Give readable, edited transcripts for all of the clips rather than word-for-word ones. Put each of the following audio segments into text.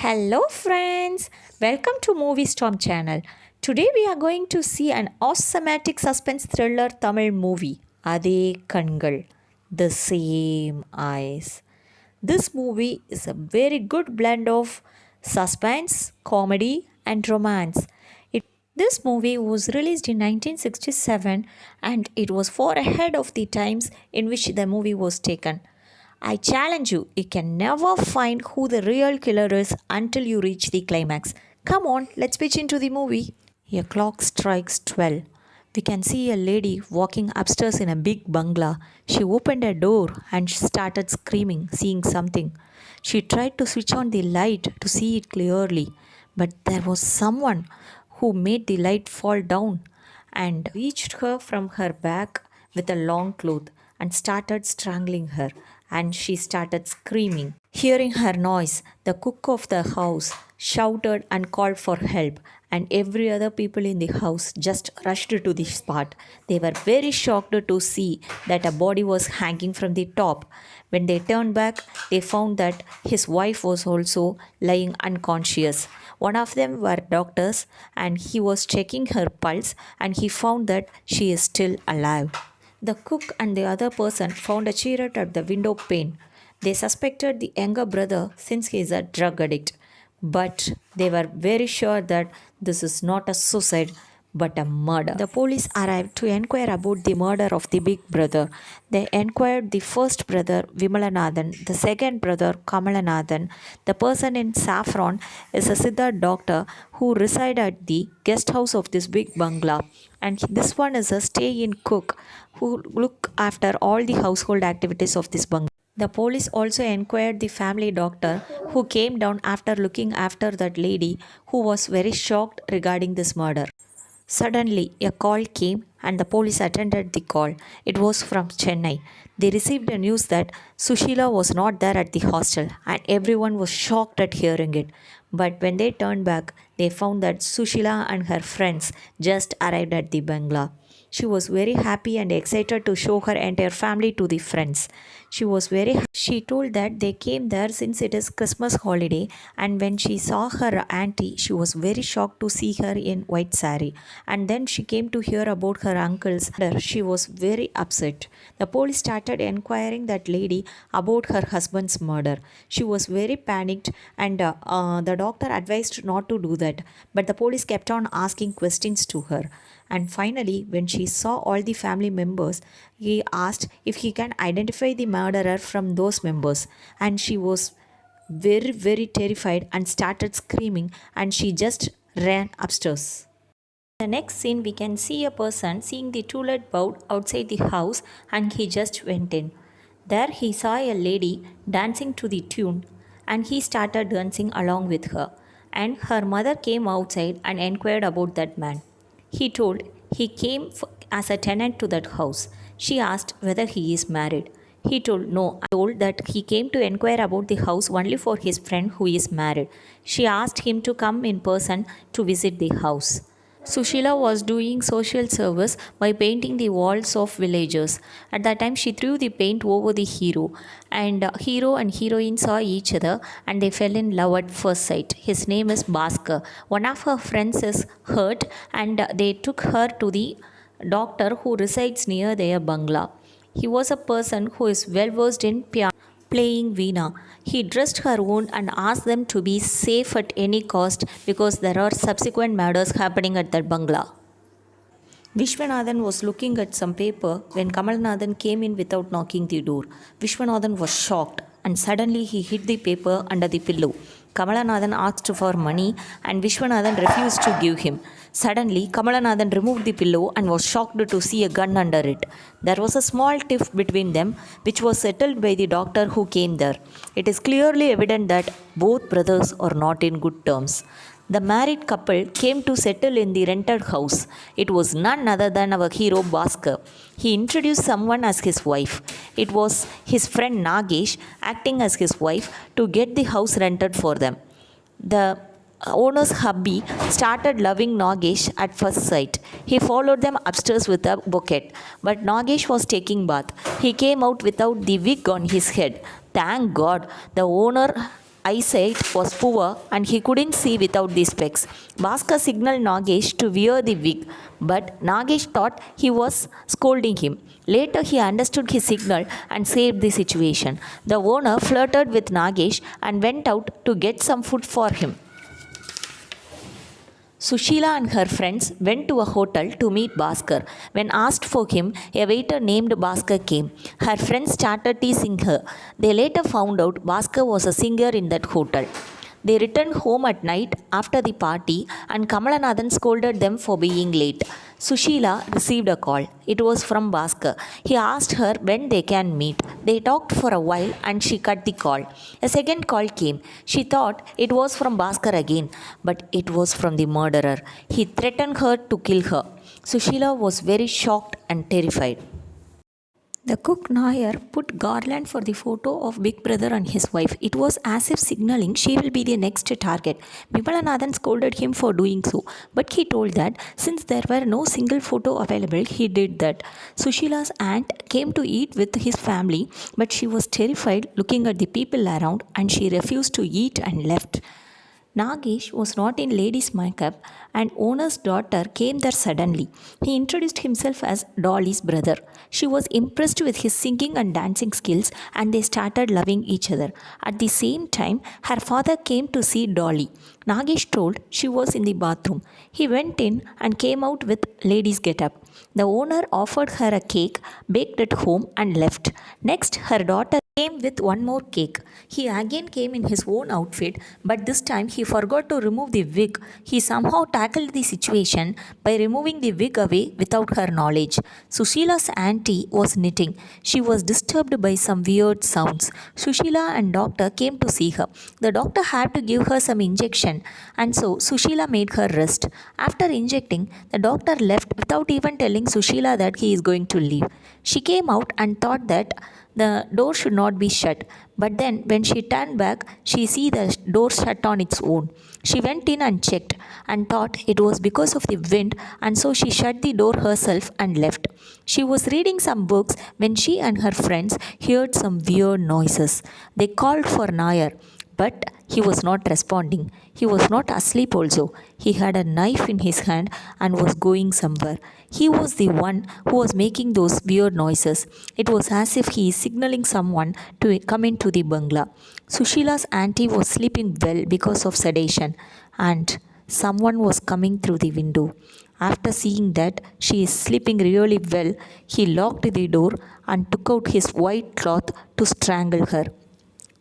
Hello friends, welcome to Movie Storm channel. Today we are going to see an awesomematic suspense thriller Tamil movie, Ade Kangal, The Same Eyes. This movie is a very good blend of suspense, comedy and romance. This movie was released in 1967 and it was far ahead of the times in which the movie was taken. I challenge you, you can never find who the real killer is until you reach the climax. Come on, let's pitch into the movie. A clock strikes 12. We can see a lady walking upstairs in a big bungalow. She opened a door and started screaming, seeing something. She tried to switch on the light to see it clearly, but there was someone who made the light fall down and reached her from her back with a long cloth and started strangling her, and she started screaming. Hearing her noise, the cook of the house shouted and called for help, and every other people in the house just rushed to the spot. They were very shocked to see that a body was hanging from the top. When they turned back, they found that his wife was also lying unconscious. One of them were doctors and he was checking her pulse and he found that she is still alive. The cook and the other person found a cigarette at the window pane. They suspected the younger brother since he is a drug addict, but they were very sure that this is not a suicide but a murder. The police arrived to inquire about the murder of the big brother. They inquired the first brother Vimalanathan, the second brother Kamalanathan. The person in saffron is a Siddha doctor who reside at the guest house of this big bungalow. And this one is a stay-in cook who look after all the household activities of this bungalow. The police also inquired the family doctor who came down after looking after that lady who was very shocked regarding this murder. Suddenly, a call came and the police attended the call. It was from Chennai. They received a news that Sushila was not there at the hostel and everyone was shocked at hearing it. But when they turned back, they found that Sushila and her friends just arrived at the bungalow. She was very happy and excited to show her entire family to the friends. She told that they came there since it is Christmas holiday, and when she saw her auntie, she was very shocked to see her in white sari. And then she came to hear about her uncle's murder. She was very upset. The police started inquiring that lady about her husband's murder. She was very panicked and the doctor advised not to do that. But the police kept on asking questions to her. And finally, when she saw all the family members, he asked if he can identify the murderer from those members. And she was very terrified and started screaming and she just ran upstairs. The next scene, we can see a person seeing the toilet bowl outside the house and he just went in. There he saw a lady dancing to the tune and he started dancing along with her. And her mother came outside and inquired about that man. He told he came as a tenant to that house. She asked whether he is married. He told no. I told that he came to inquire about the house only for his friend who is married. She asked him to come in person to visit the house. Sushila was doing social service by painting the walls of villagers. At that time, she threw the paint over the hero, and hero and heroine saw each other and they fell in love at first sight. His name is Bhaskar. One of her friends is hurt, and they took her to the doctor who resides near their bungalow. He was a person who is well versed in piano playing Veena. He dressed her wound and asked them to be safe at any cost because there are subsequent murders happening at that bungalow. Vishwanathan was looking at some paper when Kamalnathan came in without knocking the door. Vishwanathan was shocked and suddenly he hid the paper under the pillow. Kamalanathan asked for money and Vishwanathan refused to give him. Suddenly, Kamalanathan removed the pillow and was shocked to see a gun under it. There was a small tiff between them, which was settled by the doctor who came there. It is clearly evident that both brothers are not in good terms. The married couple came to settle in the rented house. It was none other than our hero Bhaskar. He introduced someone as his wife. It was his friend Nagesh acting as his wife to get the house rented for them. The owner's hubby started loving Nagesh at first sight. He followed them upstairs with a bouquet. But Nagesh was taking bath. He came out without the wig on his head. Thank God, the owner eyesight was poor and he couldn't see without the specs. Bhaskar signaled Nagesh to wear the wig, but Nagesh thought he was scolding him. Later, he understood his signal and saved the situation. The owner flirted with Nagesh and went out to get some food for him. Sushila and her friends went to a hotel to meet Bhaskar. When asked for him, a waiter named Bhaskar came. Her friends started teasing her. They later found out Bhaskar was a singer in that hotel. They returned home at night after the party and Kamalanathan scolded them for being late. Sushila received a call. It was from Bhaskar. He asked her when they can meet. They talked for a while and she cut the call. A second call came. She thought it was from Bhaskar again, but it was from the murderer. He threatened her to kill her. Sushila was very shocked and terrified. The cook Nair put garland for the photo of Big Brother and his wife. It was as if signaling she will be the next target. Vimalanathan scolded him for doing so, but he told that since there were no single photo available, he did that. Sushila's aunt came to eat with his family, but she was terrified looking at the people around and she refused to eat and left. Nagesh was not in ladies' makeup and owner's daughter came there suddenly. He introduced himself as Dolly's brother. She was impressed with his singing and dancing skills and they started loving each other. At the same time, her father came to see Dolly. Nagesh told she was in the bathroom. He went in and came out with ladies' get-up. The owner offered her a cake, baked at home and left. Next, her daughter came with one more cake. He again came in his own outfit, but this time he forgot to remove the wig. He somehow tackled the situation by removing the wig away without her knowledge. Sushila's auntie was knitting. She was disturbed by some weird sounds. Sushila and doctor came to see her. The doctor had to give her some injection, and so Sushila made her rest. After injecting, the doctor left without even telling Sushila that he is going to leave. She came out and thought that the door should not be shut. But then when she turned back, she see the door shut on its own. She went in and checked and thought it was because of the wind, and so she shut the door herself and left. She was reading some books when she and her friends heard some weird noises. They called for Nair, but he was not responding. He was not asleep also. He had a knife in his hand and was going somewhere. He was the one who was making those weird noises. It was as if he is signaling someone to come into the bungalow. Sushila's auntie was sleeping well because of sedation, and someone was coming through the window. After seeing that she is sleeping really well, he locked the door and took out his white cloth to strangle her.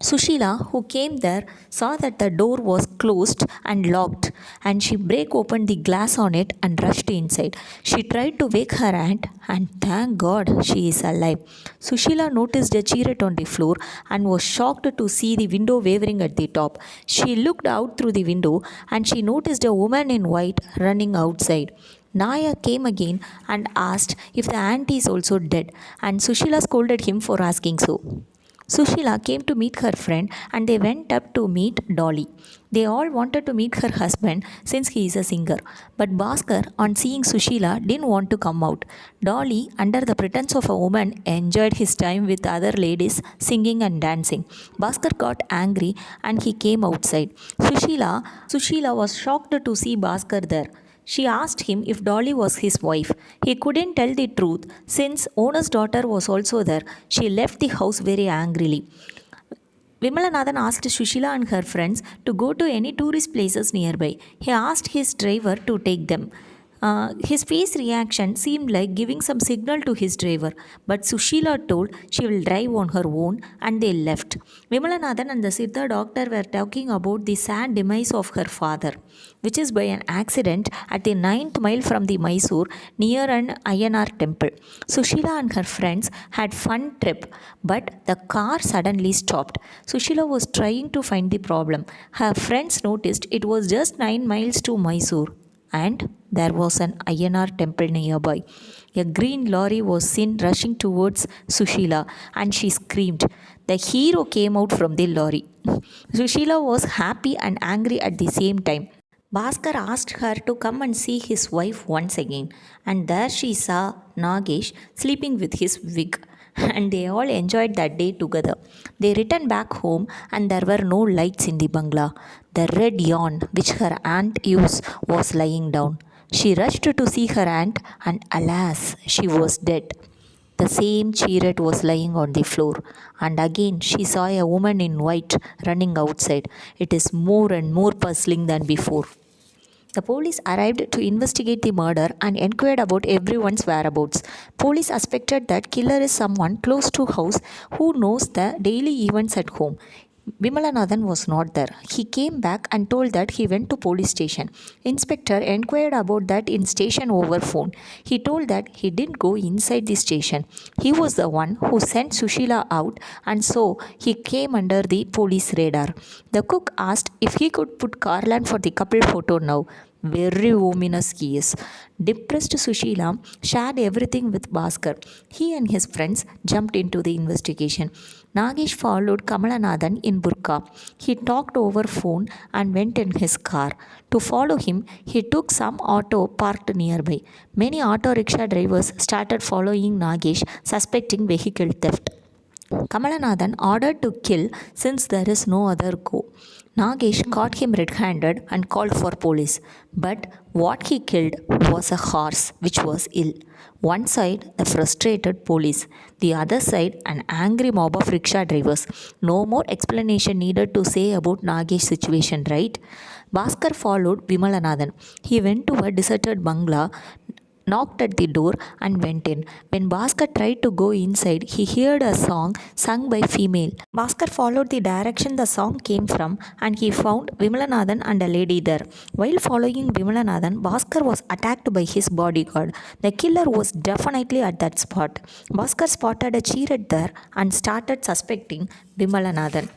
Sushila, who came there, saw that the door was closed and locked, and she broke open the glass on it and rushed inside. She tried to wake her aunt, and thank God she is alive. Sushila noticed a chariot on the floor and was shocked to see the window wavering at the top. She looked out through the window and she noticed a woman in white running outside. Naya came again and asked if the aunt is also dead, and Sushila scolded him for asking so. Sushila came to meet her friend and they went up to meet Dolly. They all wanted to meet her husband since he is a singer. But Bhaskar, on seeing Sushila, didn't want to come out. Dolly, under the pretense of a woman, enjoyed his time with other ladies singing and dancing. Bhaskar got angry and he came outside. Sushila was shocked to see Bhaskar there. She asked him if Dolly was his wife. He couldn't tell the truth since owner's daughter was also there. She left the house very angrily. Vimalanathan asked Sushila and her friends to go to any tourist places nearby. He asked his driver to take them. His face reaction seemed like giving some signal to his driver, but Sushila told she will drive on her own and they left. Vimalanathan and the Siddha doctor were talking about the sad demise of her father, which is by an accident at the 9th mile from the Mysore near an Ayyanar temple. Sushila and her friends had fun trip, but the car suddenly stopped. Sushila was trying to find the problem. Her friends noticed it was just 9 miles to Mysore, and there was an Ayyanar temple nearby. A green lorry was seen rushing towards Sushila and she screamed. The hero came out from the lorry. Sushila was happy and angry at the same time. Bhaskar asked her to come and see his wife once again, and there she saw Nagesh sleeping with his wig. and they all enjoyed that day together. They returned back home and there were no lights in the bungalow. The red yawn which her aunt used was lying down. She rushed to see her aunt and alas, she was dead. The same chariot was lying on the floor, and again she saw a woman in white running outside. It is more and more puzzling than before. The police arrived to investigate the murder and inquired about everyone's whereabouts. Police suspected that killer is someone close to house who knows the daily events at home. Vimalanathan was not there. He came back and told that he went to police station. Inspector inquired about that in station over phone. He told that he didn't go inside the station. He was the one who sent Sushila out and so he came under the police radar. The cook asked if he could put garland for the couple photo now. Very ominous he is. Depressed Sushila shared everything with Bhaskar. He and his friends jumped into the investigation. Nagesh followed Kamalanathan in burqa. He talked over phone and went in his car. To follow him, he took some auto parked nearby. Many auto rickshaw drivers started following Nagesh, suspecting vehicle theft. Kamalanathan ordered to kill since there is no other go. Nagesh caught him red-handed and called for police. But what he killed was a horse which was ill. One side, a frustrated police. The other side, an angry mob of rickshaw drivers. No more explanation needed to say about Nagesh's situation, right? Bhaskar followed Vimalanathan. He went to a deserted bungalow, knocked at the door and went in. When Bhaskar tried to go inside, he heard a song sung by female. Bhaskar followed the direction the song came from and he found Vimalanathan and a lady there. While following Vimalanathan, Bhaskar was attacked by his bodyguard. The killer was definitely at that spot. Bhaskar spotted a chariot there and started suspecting Vimalanathan.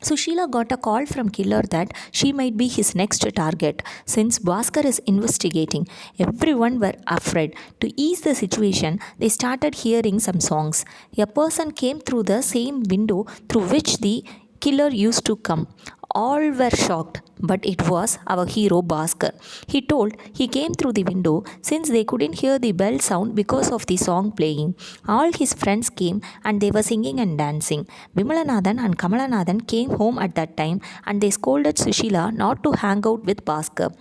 Sushila got a call from killer that she might be his next target. Since Bhaskar is investigating, everyone were afraid. To ease the situation, they started hearing some songs. A person came through the same window through which the killer used to come. All were shocked, but it was our hero Bhaskar. He told he came through the window since they couldn't hear the bell sound because of the song playing. All his friends came and they were singing and dancing. Vimalanathan and Kamalanathan came home at that time and they scolded Sushila not to hang out with Bhaskar.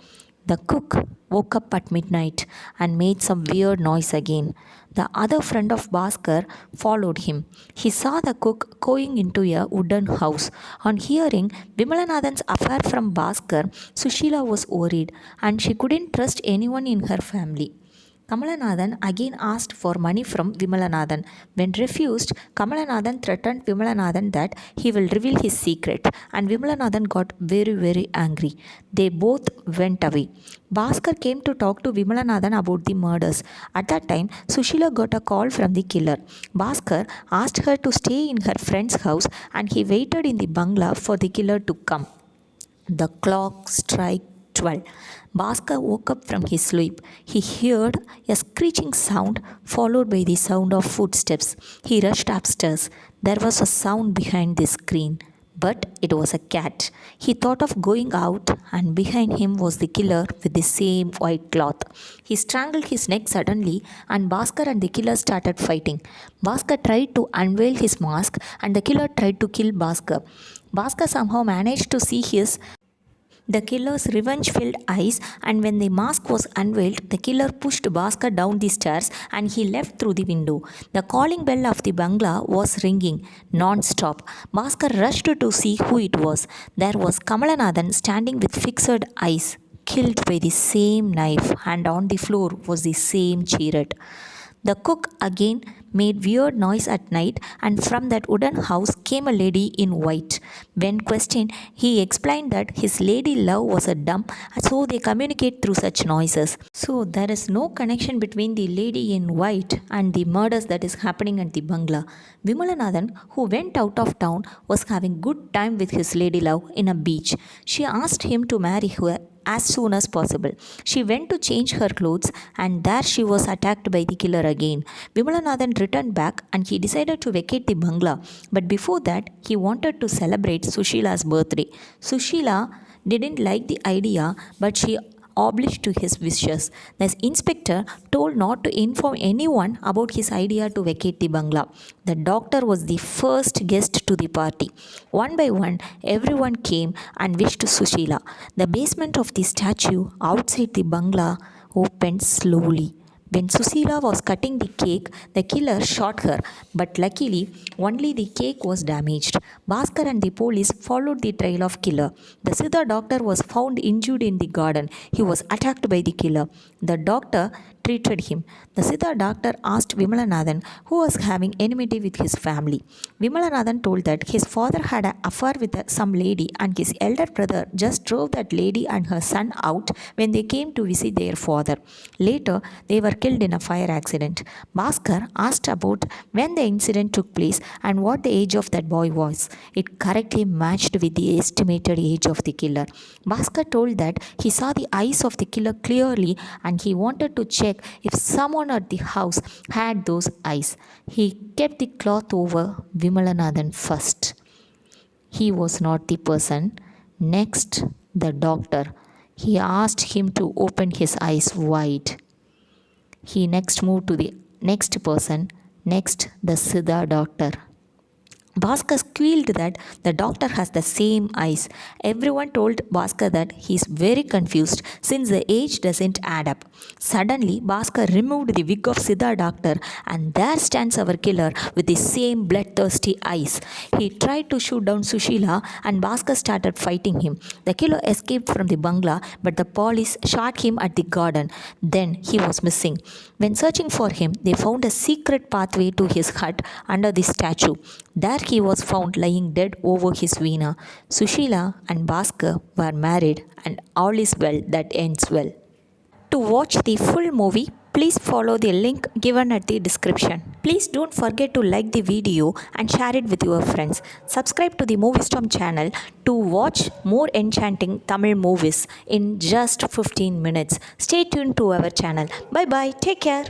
The cook woke up at midnight and made some weird noise again. The other friend of Bhaskar followed him. He saw the cook going into a wooden house. On hearing Vimalanathan's affair from Bhaskar, Sushila was worried and she couldn't trust anyone in her family. Kamalanathan again asked for money from Vimalanathan. When refused, Kamalanathan threatened Vimalanathan that he will reveal his secret, and Vimalanathan got very angry. They both went away. Bhaskar came to talk to Vimalanathan about the murders. At that time, Sushila got a call from the killer. Bhaskar asked her to stay in her friend's house and he waited in the bungalow for the killer to come. The clock struck 12. Bhaskar woke up from his sleep. He heard a screeching sound followed by the sound of footsteps. He rushed upstairs. There was a sound behind the screen, but it was a cat. He thought of going out, and behind him was the killer with the same white cloth. He strangled his neck suddenly, and Bhaskar and the killer started fighting. Bhaskar tried to unveil his mask, and the killer tried to kill Bhaskar. Bhaskar somehow managed to see the killer's revenge-filled eyes, and when the mask was unveiled, the killer pushed Bhaskar down the stairs and he left through the window. The calling bell of the bungalow was ringing non-stop. Bhaskar rushed to see who it was. There was Kamalanathan standing with fixed eyes, killed by the same knife, and on the floor was the same chariot. The cook again made weird noise at night, and from that wooden house came a lady in white. When questioned, he explained that his lady love was a dumb, so they communicate through such noises. So there is no connection between the lady in white and the murders that is happening at the bungalow. Vimalanathan, who went out of town, was having good time with his lady love in a beach. She asked him to marry her as soon as possible. She went to change her clothes and there she was attacked by the killer again. Vimalanathan returned back and he decided to vacate the bungalow. But before that, he wanted to celebrate Sushila's birthday. Sushila didn't like the idea, but she obliged to his wishes. The inspector told not to inform anyone about his idea to vacate the bungalow. The doctor was the first guest to the party. One by one, everyone came and wished Sushila. The basement of the statue outside the bungalow opened slowly. When Susila was cutting the cake, the killer shot her, but luckily only the cake was damaged. Bhaskar and the police followed the trail of killer. The Siddha doctor was found injured in the garden. He was attacked by the killer. The doctor treated him. The Siddha doctor asked Vimalanathan who was having enmity with his family. Vimalanathan told that his father had an affair with some lady and his elder brother just drove that lady and her son out when they came to visit their father. Later, they were killed in a fire accident. Bhaskar asked about when the incident took place and what the age of that boy was. It correctly matched with the estimated age of the killer. Bhaskar told that he saw the eyes of the killer clearly and he wanted to check if someone at the house had those eyes. He kept the cloth over Vimalanathan first. He was not the person. Next, the doctor. He asked him to open his eyes wide. He next moved to the next person. Next, the Siddha doctor. Bhaskar squealed that the doctor has the same eyes. Everyone told Bhaskar that he is very confused since the age doesn't add up. Suddenly, Bhaskar removed the wig of Siddha doctor and there stands our killer with the same bloodthirsty eyes. He tried to shoot down Sushila and Bhaskar started fighting him. The killer escaped from the bungalow but the police shot him at the garden. Then he was missing. When searching for him, they found a secret pathway to his hut under the statue. There he was found lying dead over his veena. Sushila and Bhaskar were married and all is well that ends well. To watch the full movie, please follow the link given at the description. Please don't forget to like the video and share it with your friends. Subscribe to the Movie Storm channel to watch more enchanting Tamil movies in just 15 minutes. Stay tuned to our channel. Bye bye. Take care.